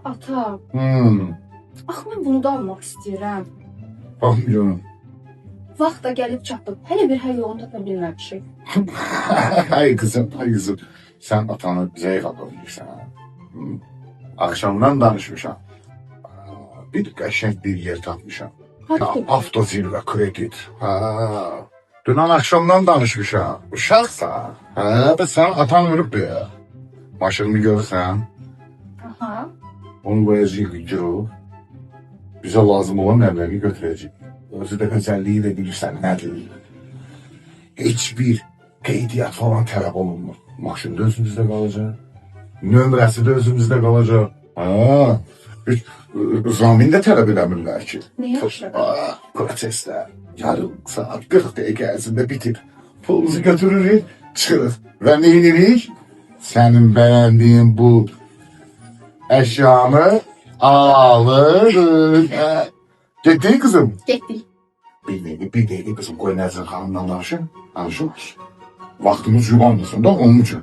Ata, Bax mən bunu da almaq istəyirəm. canım. Vaxt da gəlib çatıb. Hələ bir həll yolunu tapa bilməmişik. Hay kızım, hay kızım. Sen atanı bize kalırsan. Akşamdan danışmışam. Bir qəşəng bir yer tapmışam. Harada? Avtozirvə kredit. Ha. Dünən akşamdan danışmışam. Uşaqsa. Ha, və sən atan ölüb ya. Maşınını görsən, Aha. onu qoyacaq gidiyor. Bize lazım olan nəvləri götürəcək. Özü də özəlliyi də bilirsən nədir? Hiçbir qeydiyyat falan tələb olunmur. Maşın da özümüzdə qalacaq. Nömrəsi də özümüzdə qalacaq. Ha. Heç zamin də tələb eləmirlər ki. Ne yaxşı. Proseslər yarım saat 40 dəqiqə ərzində bitir. Pulunuzu götürürük, çıxırıq. Və nə edirik? Sənin bəyəndiyin bu əşyanı alırıq. Getdin kızım? Getdik. Bir dəqiqə kızım, qoy Nəzrin xanımdan danışın. Danışırıq. Vaxtımız yubanmasın da onun üçün.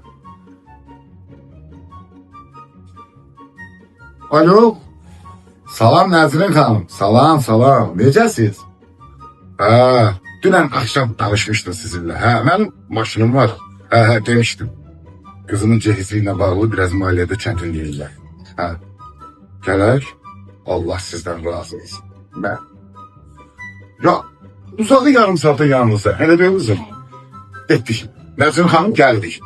Alo. Salam Nəzrin xanım. Salam, salam. Necəsiz? Ha, dünən akşam danışmışdım sizinle. Ha, mənim maşınım var. Ha, demiştim. Kızımın cehizliğine bağlı biraz maliyyədə çətinliklər. Ha. Gələk. Allah sizden razı olsun. Ben. Ya, uzadı yarım saate yanınızda. Hele diyor kızım. Ettik. Nəzrin xanım geldik.